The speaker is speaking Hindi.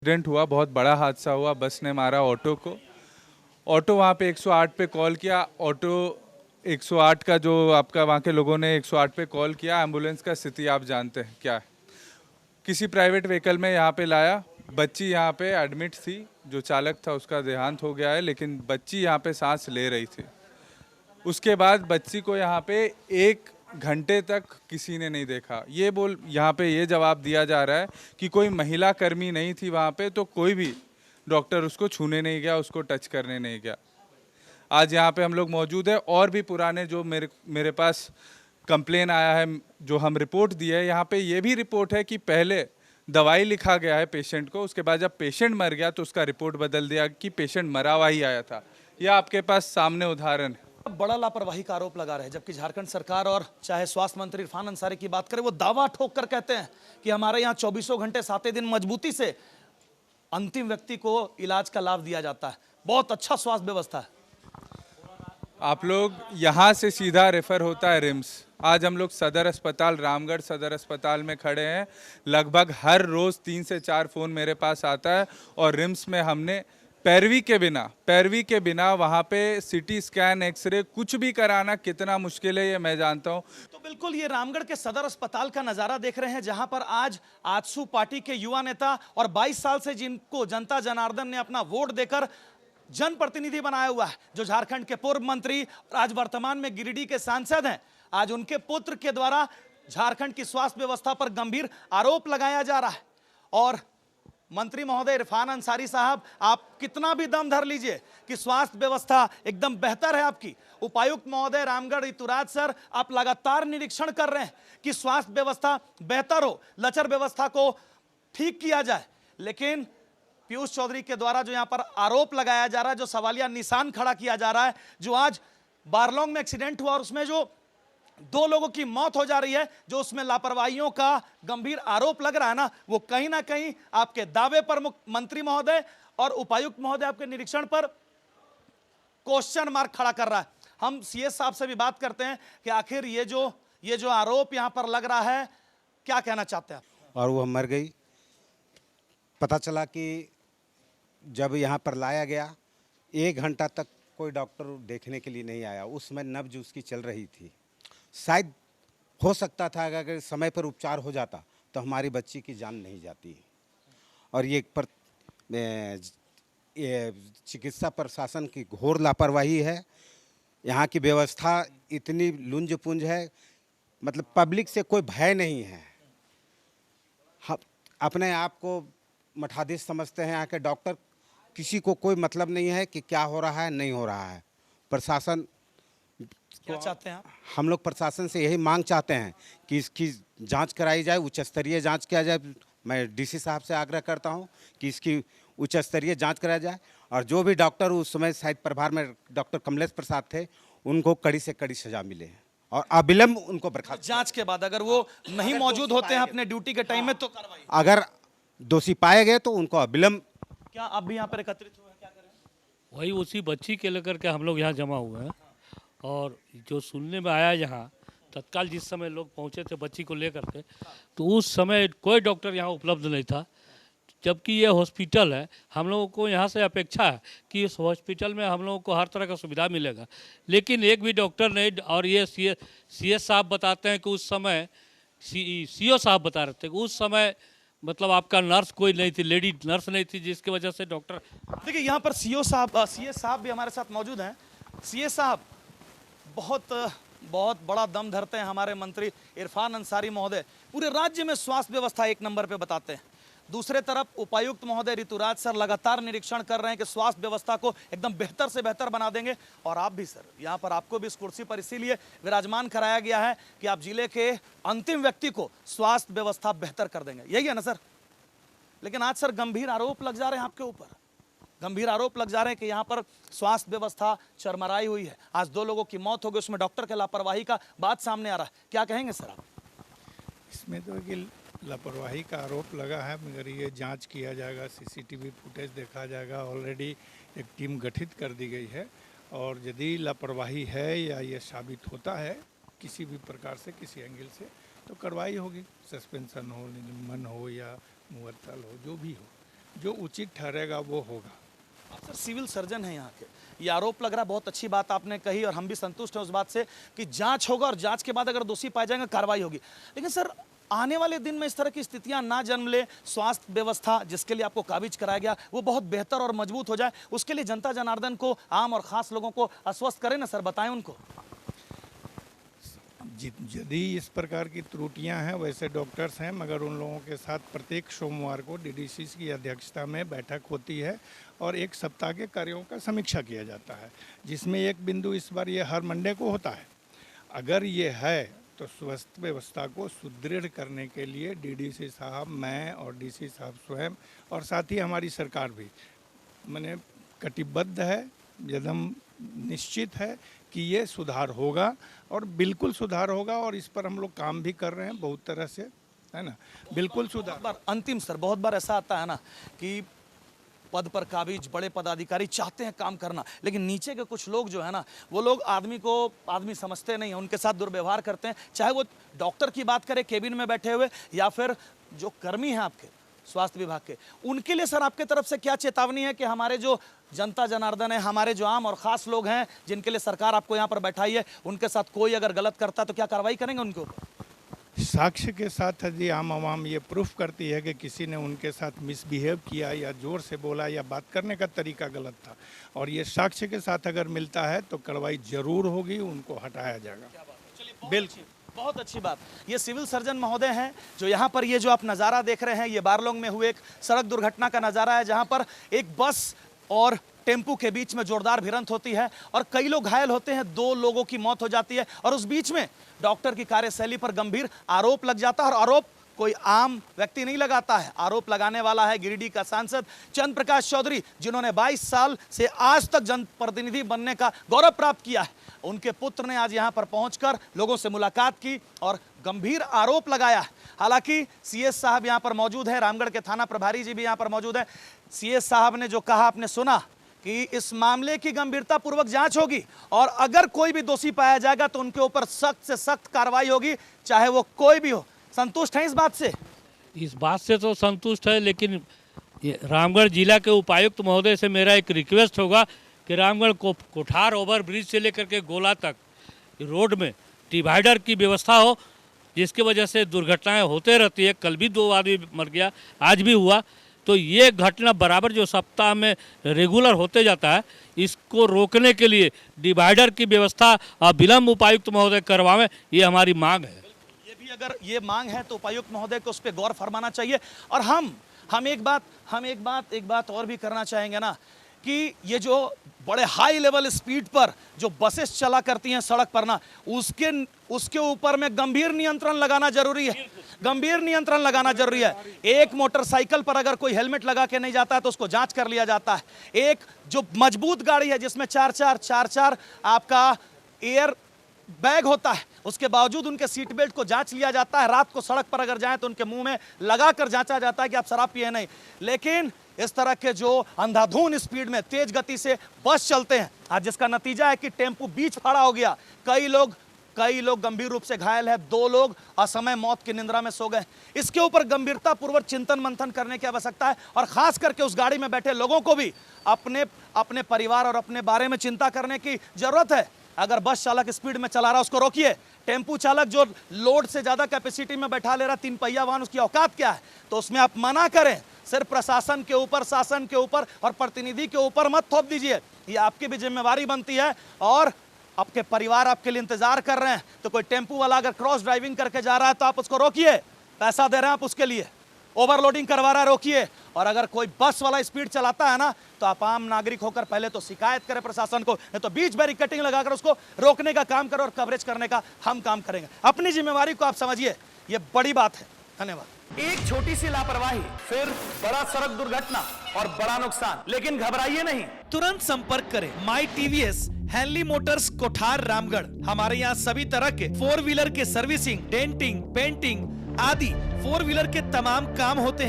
एक्सीडेंट हुआ, बहुत बड़ा हादसा हुआ। बस ने मारा ऑटो को। ऑटो वहाँ पे 108 पे कॉल किया। ऑटो 108 का जो आपका वहाँ के लोगों ने 108 पे कॉल किया। एम्बुलेंस का स्थिति आप जानते हैं क्या है। किसी प्राइवेट व्हीकल में यहाँ पे लाया। बच्ची यहाँ पे एडमिट थी। जो चालक था उसका देहांत हो गया है, लेकिन बच्ची यहाँ पे सांस ले रही थी। उसके बाद बच्ची को यहाँ पे 1 घंटे तक किसी ने नहीं देखा। यहाँ पे ये जवाब दिया जा रहा है कि कोई महिला कर्मी नहीं थी वहाँ पे, तो कोई भी डॉक्टर उसको छूने नहीं गया, उसको टच करने नहीं गया। आज यहाँ पे हम लोग मौजूद है। और भी पुराने जो मेरे पास कंप्लेन आया है, जो हम रिपोर्ट दी है, यहाँ पे ये भी रिपोर्ट है कि पहले दवाई लिखा गया है पेशेंट को, उसके बाद जब पेशेंट मर गया तो उसका रिपोर्ट बदल दिया कि पेशेंट मरा हुआ ही आया था। यह आपके पास सामने उदाहरण है। बड़ा लापरवाही का आरोप लगा रहे हैं, जबकि झारखंड सरकार और चाहे स्वास्थ्य मंत्री इरफान अंसारी की बात करें, वो दावा ठोक कर कहते हैं कि हमारे यहाँ 24 घंटे 7 दिन मजबूती से अंतिम व्यक्ति को इलाज का लाभ दिया जाता है। बहुत अच्छा स्वास्थ्य व्यवस्था है। आप लोग यहाँ से सीधा रेफर होता है रिम्स। आज हम लोग सदर अस्पताल, रामगढ़ सदर अस्पताल में खड़े हैं। लगभग हर रोज़ 3 से 4 फ़ोन मेरे पास आता है। और रिम्स में हमने पैरवी के बिना वहाँ पे सिटी स्कैन, एक्सरे कुछ भी कराना कितना मुश्किल है, ये मैं जानता हूँ। तो बिल्कुल ये रामगढ़ के सदर अस्पताल का नजारा देख रहे हैं, जहां पर आज आजसू पार्टी के युवा नेता और 22 साल से जिनको जनता जनार्दन ने अपना वोट देकर जनप्रतिनिधि बनाया हुआ है, जो झारखंड के पूर्व मंत्री और आज वर्तमान में गिरिडीह के सांसद हैं, आज उनके पुत्र के द्वारा झारखंड की स्वास्थ्य व्यवस्था पर गंभीर आरोप लगाया जा रहा है। और मंत्री महोदय इरफान अंसारी साहब, आप कितना भी दम धर लीजिए कि स्वास्थ्य व्यवस्था एकदम बेहतर है आपकी। उपायुक्त महोदय रामगढ़ ऋतुराज सर, आप लगातार निरीक्षण कर रहे हैं कि स्वास्थ्य व्यवस्था बेहतर हो, लचर व्यवस्था को ठीक किया जाए। लेकिन पीयूष चौधरी के द्वारा जो यहां पर आरोप लगाया जा रहा है, जो सवालिया निशान खड़ा किया जा रहा है, जो आज बारलोंग में एक्सीडेंट हुआ और उसमें जो 2 लोगों की मौत हो जा रही है, जो उसमें लापरवाहियों का गंभीर आरोप लग रहा है ना, वो कहीं ना कहीं आपके दावे पर मंत्री महोदय और उपायुक्त महोदय आपके निरीक्षण पर क्वेश्चन मार्क खड़ा कर रहा है। हम सीएस साहब से भी बात करते हैं कि आखिर ये जो आरोप यहां पर लग रहा है, क्या कहना चाहते हैं आप? और वो मर गई। पता चला कि जब यहाँ पर लाया गया 1 घंटा तक कोई डॉक्टर देखने के लिए नहीं आया। उस समय नब्ज उसकी चल रही थी। शायद हो सकता था अगर समय पर उपचार हो जाता तो हमारी बच्ची की जान नहीं जाती। और ये चिकित्सा प्रशासन की घोर लापरवाही है। यहाँ की व्यवस्था इतनी लुंज पुंज है, मतलब पब्लिक से कोई भय नहीं है। अपने आप को मठाधीश समझते हैं यहाँ के डॉक्टर। किसी को कोई मतलब नहीं है कि क्या हो रहा है, नहीं हो रहा है। प्रशासन क्या चाहते हैं आप? हम लोग प्रशासन से यही मांग चाहते हैं कि इसकी जांच कराई जाए, उच्च स्तरीय जांच किया जाए। मैं डीसी साहब से आग्रह करता हूं कि इसकी उच्च स्तरीय जांच कराया जाए। और जो भी डॉक्टर उस समय शायद प्रभार में डॉक्टर कमलेश प्रसाद थे, उनको कड़ी से कड़ी सजा मिले और अविलंब उनको बर्खास्त। जांच के बाद अगर वो नहीं मौजूद होते हैं अपने ड्यूटी के टाइम में तो कार्रवाई। अगर दोषी पाए गए तो उनको अविलंब। क्या आप भी यहाँ पर एकत्रित हुए हैं, क्या करें? वही उसी बच्ची के लेकर के हम लोग यहाँ जमा हुए हैं। और जो सुनने में आया यहाँ, तत्काल जिस समय लोग पहुँचे थे बच्ची को लेकर के, तो उस समय कोई डॉक्टर यहाँ उपलब्ध नहीं था। जबकि ये हॉस्पिटल है, हम लोगों को यहाँ से अपेक्षा है कि इस हॉस्पिटल में हम लोगों को हर तरह का सुविधा मिलेगा, लेकिन एक भी डॉक्टर नहीं। और ये सीएस साहब बताते हैं कि उस समय सीओ साहब बता रहे थे कि उस समय मतलब आपका नर्स कोई नहीं थी, लेडी नर्स नहीं थी, जिसकी वजह से डॉक्टर। देखिए यहाँ पर सीएस साहब भी हमारे साथ मौजूद हैं। सीएस साहब, बहुत बड़ा दम धरते हैं हमारे मंत्री इरफान अंसारी महोदय। पूरे राज्य में स्वास्थ्य व्यवस्था 1 नंबर पे बताते हैं। दूसरे तरफ उपायुक्त महोदय ऋतुराज सर लगातार निरीक्षण कर रहे हैं कि स्वास्थ्य व्यवस्था को एकदम बेहतर से बेहतर बना देंगे। और आप भी सर, यहाँ पर आपको भी इस कुर्सी पर इसीलिए विराजमान कराया गया है कि आप जिले के अंतिम व्यक्ति को स्वास्थ्य व्यवस्था बेहतर कर देंगे, यही है ना सर? लेकिन आज सर गंभीर आरोप लग जा रहे हैं आपके ऊपर, गंभीर आरोप लग जा रहे हैं कि यहाँ पर स्वास्थ्य व्यवस्था चरमराई हुई है। आज 2 लोगों की मौत हो गई, उसमें डॉक्टर के लापरवाही का बात सामने आ रहा है। क्या कहेंगे सर आप? इसमें तो कि लापरवाही का आरोप लगा है, मगर ये जांच किया जाएगा, सीसीटीवी फुटेज देखा जाएगा। ऑलरेडी एक टीम गठित कर दी गई है और यदि लापरवाही है या ये साबित होता है किसी भी प्रकार से, किसी एंगल से, तो कार्रवाई होगी। सस्पेंशन हो, निलंबन हो या मुअत्तल हो, जो भी हो। जो उचित ठहरेगा वो होगा। आप सर सिविल सर्जन हैं यहाँ के, ये आरोप लग रहा है, बहुत अच्छी बात आपने कही और हम भी संतुष्ट हैं उस बात से कि जांच होगा और जांच के बाद अगर दोषी पाए जाएंगे कार्रवाई होगी। लेकिन सर आने वाले दिन में इस तरह की स्थितियां ना जन्म ले, स्वास्थ्य व्यवस्था जिसके लिए आपको काबिज कराया गया वो बहुत बेहतर और मजबूत हो जाए, उसके लिए जनता जनार्दन को, आम और खास लोगों को आश्वस्त करें ना सर, बताएं उनको। यदि इस प्रकार की त्रुटियां हैं, वैसे डॉक्टर्स हैं, मगर उन लोगों के साथ प्रत्येक सोमवार को डीडीसी की अध्यक्षता में बैठक होती है और एक सप्ताह के कार्यों का समीक्षा किया जाता है, जिसमें एक बिंदु इस बार ये हर मंडे को होता है। अगर ये है तो स्वास्थ्य व्यवस्था को सुदृढ़ करने के लिए डीडीसी साहब, मैं और डीसी साहब स्वयं और साथ ही हमारी सरकार भी माने कटिबद्ध है, एकदम निश्चित है कि ये सुधार होगा और बिल्कुल सुधार होगा और इस पर हम लोग काम भी कर रहे हैं बहुत तरह से, है ना, बिल्कुल सुधार। बहुत बार अंतिम सर, बहुत बार ऐसा आता है ना कि पद पर काबिज बड़े पदाधिकारी चाहते हैं काम करना, लेकिन नीचे के कुछ लोग जो है ना, वो लोग आदमी को आदमी समझते नहीं हैं, उनके साथ दुर्व्यवहार करते हैं, चाहे वो डॉक्टर की बात करें केबिन में बैठे हुए या फिर जो कर्मी हैं आपके स्वास्थ्य विभाग के, उनके लिए सर आपके तरफ से क्या चेतावनी है कि हमारे जो जनता जनार्दन है, हमारे जो आम और खास लोग हैं जिनके लिए सरकार आपको यहाँ पर बैठाई है, उनके साथ कोई अगर गलत करता है तो क्या कार्रवाई करेंगे उनको? साक्ष्य के साथ यदि आम आवाम ये प्रूफ करती है कि किसी ने उनके साथ मिसबिहेव किया या जोर से बोला या बात करने का तरीका गलत था और ये साक्ष्य के साथ अगर मिलता है तो कार्रवाई जरूर होगी, उनको हटाया जाएगा। बिल्कुल, बहुत अच्छी बात। ये सिविल सर्जन महोदय हैं जो यहाँ पर ये जो आप नज़ारा देख रहे हैं, ये बारलोंग में हुए एक सड़क दुर्घटना का नज़ारा है जहाँ पर एक बस और टेम्पू के बीच में जोरदार भिड़ंत होती है और कई लोग घायल होते हैं, 2 लोगों की मौत हो जाती है और उस बीच में डॉक्टर की कार्यशैली पर गंभीर आरोप लग जाता है और आरोप कोई आम व्यक्ति नहीं लगाता है, आरोप लगाने वाला है गिरिडीह का सांसद चंद्र प्रकाश चौधरी, जिन्होंने 22 साल से आज तक जनप्रतिनिधि बनने का गौरव प्राप्त किया है। उनके पुत्र ने आज यहाँ पर पहुंचकर लोगों से मुलाकात की और गंभीर आरोप लगाया है। हालांकि सीएस साहब यहाँ पर मौजूद है, रामगढ़ के थाना प्रभारी जी भी यहाँ पर मौजूद है। सीएस साहब ने जो कहा आपने सुना कि इस मामले की गंभीरता पूर्वक जांच होगी और अगर कोई भी दोषी पाया जाएगा तो उनके ऊपर सख्त से सख्त कार्रवाई होगी, चाहे वो कोई भी हो। संतुष्ट हैं इस बात से? इस बात से तो संतुष्ट है, लेकिन रामगढ़ जिला के उपायुक्त महोदय से मेरा एक रिक्वेस्ट होगा कि रामगढ़ को कोठार ओवर ब्रिज से लेकर के गोला तक रोड में डिवाइडर की व्यवस्था हो, जिसकी वजह से दुर्घटनाएं होते रहती है। कल भी 2 आदमी मर गया, आज भी हुआ, तो ये घटना बराबर जो सप्ताह में रेगुलर होते जाता है, इसको रोकने के लिए डिवाइडर की व्यवस्था विलम्ब उपायुक्त महोदय करवावें, ये हमारी मांग है। ये भी अगर ये मांग है तो उपायुक्त महोदय को उस पर गौर फरमाना चाहिए। और हम एक बात और भी करना चाहेंगे ना कि ये जो बड़े हाई लेवल स्पीड पर जो बसेस चला करती हैं सड़क पर ना, उसके ऊपर में गंभीर नियंत्रण लगाना जरूरी है, गंभीर नियंत्रण लगाना जरूरी है। एक मोटरसाइकिल पर अगर कोई हेलमेट लगा के नहीं जाता है तो उसको जांच कर लिया जाता है। एक जो मजबूत गाड़ी है जिसमें 4x4 आपका एयर बैग होता है, उसके बावजूद उनके सीट बेल्ट को जांच लिया जाता है। रात को सड़क पर अगर जाएं तो उनके मुंह में लगाकर जांचा जाता है कि आप शराब पिए नहीं। लेकिन इस तरह के जो अंधाधुन स्पीड में तेज गति से बस चलते हैं, आज जिसका नतीजा है कि टेम्पू बीच खड़ा हो गया, कई लोग गंभीर रूप से घायल है, 2 लोग असमय मौत की निंद्रा में सो गए। इसके ऊपर गंभीरता पूर्वक चिंतन मंथन करने की आवश्यकता है और खास करके उस गाड़ी में बैठे लोगों को भी अपने परिवार और अपने बारे में चिंता करने की जरूरत है। अगर बस चालक स्पीड में चला रहा है उसको रोकिए, टेम्पू चालक जो लोड से ज्यादा कैपेसिटी में बैठा ले रहा, 3 पहिया वाहन, उसकी औकात क्या है, तो उसमें आप मना करें। सिर्फ प्रशासन के ऊपर, शासन के ऊपर और प्रतिनिधि के ऊपर मत थोप दीजिए, ये आपकी भी जिम्मेवारी बनती है और आपके परिवार आपके लिए इंतजार कर रहे हैं। तो कोई टेम्पू वाला अगर क्रॉस ड्राइविंग करके जा रहा है तो आप उसको रोकिए, पैसा दे रहे हैं आप उसके लिए, ओवरलोडिंग करवा रहा है रोकिए। और अगर कोई बस वाला स्पीड चलाता है ना तो आप आम नागरिक होकर पहले तो शिकायत करें प्रशासन को, नहीं तो बीच बैरिकेडिंग लगाकर उसको रोकने का काम करो और कवरेज करने का हम काम करेंगे। अपनी जिम्मेवारी को आप समझिए, ये बड़ी बात है। धन्यवाद। एक छोटी सी लापरवाही, फिर बड़ा सड़क दुर्घटना और बड़ा नुकसान, लेकिन घबराइए नहीं, तुरंत संपर्क करें माई टीवीएस हैनली मोटर्स कोठार रामगढ़। हमारे यहाँ सभी तरह के 4 व्हीलर के सर्विसिंग, डेंटिंग, पेंटिंग आदि 4 व्हीलर के तमाम काम होते हैं।